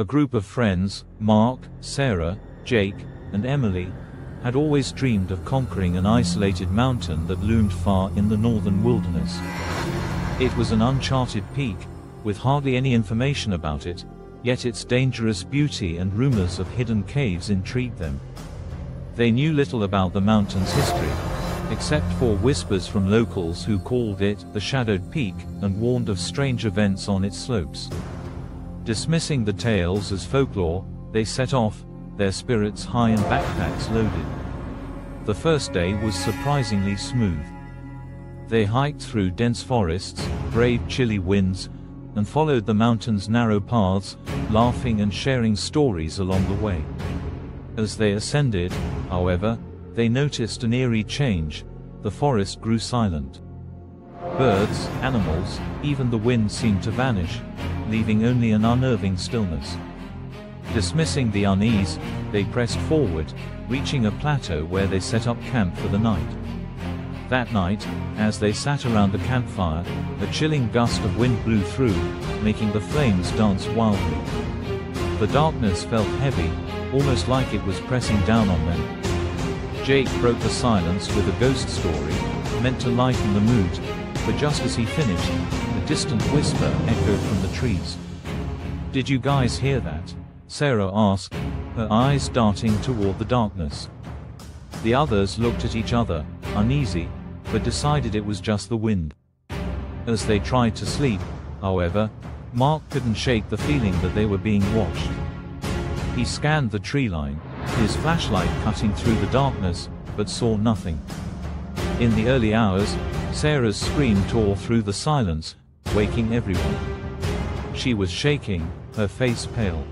A group of friends, Mark, Sarah, Jake, and Emily, had always dreamed of conquering an isolated mountain that loomed far in the northern wilderness. It was an uncharted peak, with hardly any information about it, yet its dangerous beauty and rumors of hidden caves intrigued them. They knew little about the mountain's history, except for whispers from locals who called it the Shadowed Peak and warned of strange events on its slopes. Dismissing the tales as folklore, they set off, their spirits high and backpacks loaded. The first day was surprisingly smooth. They hiked through dense forests, braved chilly winds, and followed the mountain's narrow paths, laughing and sharing stories along the way. As they ascended, however, they noticed an eerie change. The forest grew silent. Birds, animals, even the wind seemed to vanish, leaving only an unnerving stillness. Dismissing the unease, they pressed forward, reaching a plateau where they set up camp for the night. That night, as they sat around the campfire, a chilling gust of wind blew through, making the flames dance wildly. The darkness felt heavy, almost like it was pressing down on them. Jake broke the silence with a ghost story, meant to lighten the mood, but just as he finished, a distant whisper echoed from the trees. "Did you guys hear that?" Sarah asked, her eyes darting toward the darkness. The others looked at each other, uneasy, but decided it was just the wind. As they tried to sleep, however, Mark couldn't shake the feeling that they were being watched. He scanned the tree line, his flashlight cutting through the darkness, but saw nothing. In the early hours, Sarah's scream tore through the silence, waking everyone. She was shaking, her face pale.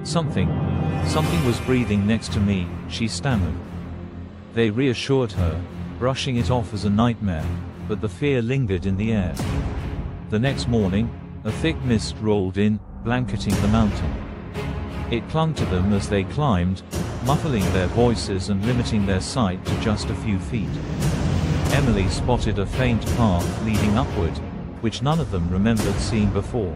Something was breathing next to me," she stammered. They reassured her, brushing it off as a nightmare, but the fear lingered in the air. The next morning, a thick mist rolled in, blanketing the mountain. It clung to them as they climbed, muffling their voices and limiting their sight to just a few feet. Emily spotted a faint path leading upward, which none of them remembered seeing before.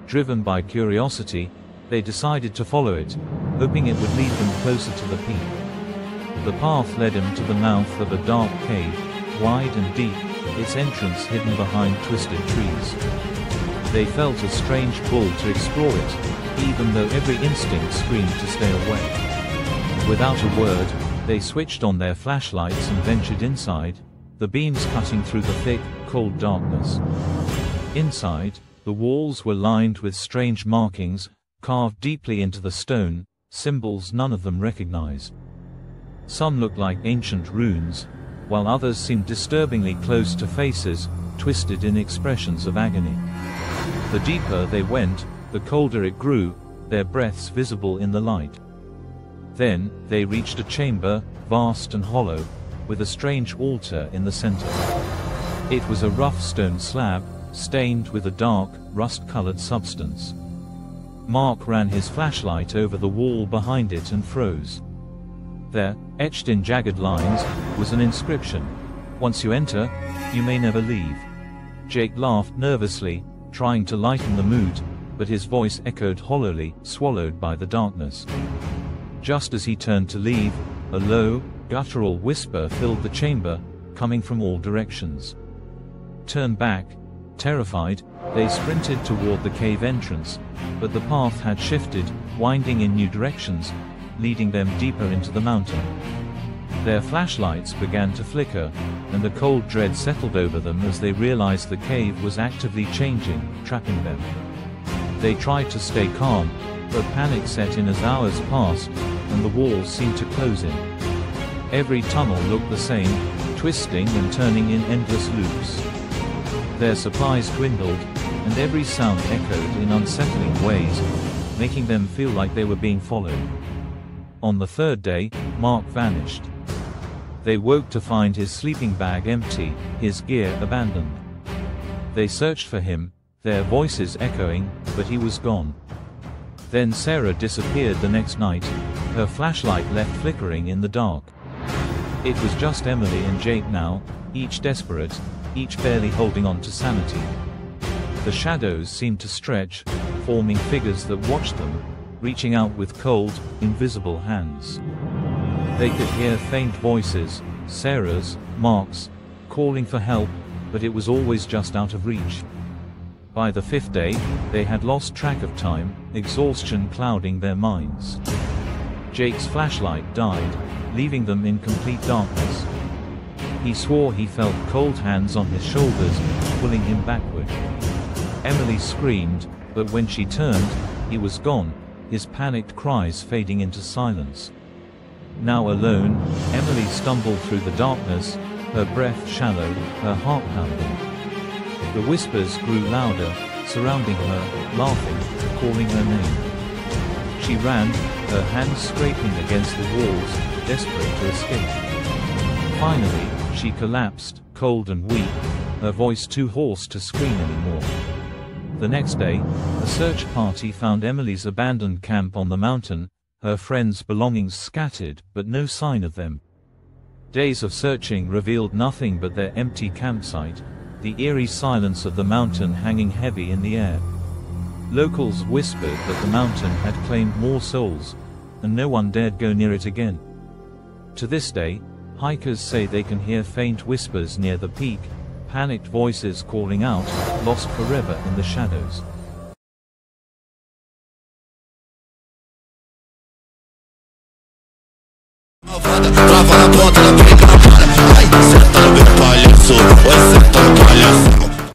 Driven by curiosity, they decided to follow it, hoping it would lead them closer to the peak. The path led them to the mouth of a dark cave, wide and deep, its entrance hidden behind twisted trees. They felt a strange pull to explore it, even though every instinct screamed to stay away. Without a word, they switched on their flashlights and ventured inside, the beams cutting through the thick, cold darkness. Inside, the walls were lined with strange markings, carved deeply into the stone, symbols none of them recognized. Some looked like ancient runes, while others seemed disturbingly close to faces, twisted in expressions of agony. The deeper they went, the colder it grew, their breaths visible in the light. Then, they reached a chamber, vast and hollow, with a strange altar in the center. It was a rough stone slab, stained with a dark, rust-colored substance. Mark ran his flashlight over the wall behind it and froze. There, etched in jagged lines, was an inscription: "Once you enter, you may never leave." Jake laughed nervously, trying to lighten the mood, but his voice echoed hollowly, swallowed by the darkness. Just as he turned to leave, a low, guttural whisper filled the chamber, coming from all directions. Turned back, terrified, they sprinted toward the cave entrance, but the path had shifted, winding in new directions, leading them deeper into the mountain. Their flashlights began to flicker, and a cold dread settled over them as they realized the cave was actively changing, trapping them. They tried to stay calm, but panic set in as hours passed, and the walls seemed to close in. Every tunnel looked the same, twisting and turning in endless loops. Their supplies dwindled, and every sound echoed in unsettling ways, making them feel like they were being followed. On the third day, Mark vanished. They woke to find his sleeping bag empty, his gear abandoned. They searched for him, their voices echoing, but he was gone. Then Sarah disappeared the next night, her flashlight left flickering in the dark. It was just Emily and Jake now, each desperate, each barely holding on to sanity. The shadows seemed to stretch, forming figures that watched them, reaching out with cold, invisible hands. They could hear faint voices, Sarah's, Mark's, calling for help, but it was always just out of reach. By the 5th day, they had lost track of time, exhaustion clouding their minds. Jake's flashlight died, leaving them in complete darkness. He swore he felt cold hands on his shoulders, pulling him backward. Emily screamed, but when she turned, he was gone, his panicked cries fading into silence. Now alone, Emily stumbled through the darkness, her breath shallow, her heart pounding. The whispers grew louder, surrounding her, laughing, calling her name. She ran, her hands scraping against the walls, desperate to escape. Finally, she collapsed, cold and weak, her voice too hoarse to scream anymore. The next day, a search party found Emily's abandoned camp on the mountain, her friends' belongings scattered, but no sign of them. Days of searching revealed nothing but their empty campsite, the eerie silence of the mountain hanging heavy in the air. Locals whispered that the mountain had claimed more souls, and no one dared go near it again. To this day, hikers say they can hear faint whispers near the peak, panicked voices calling out, lost forever in the shadows.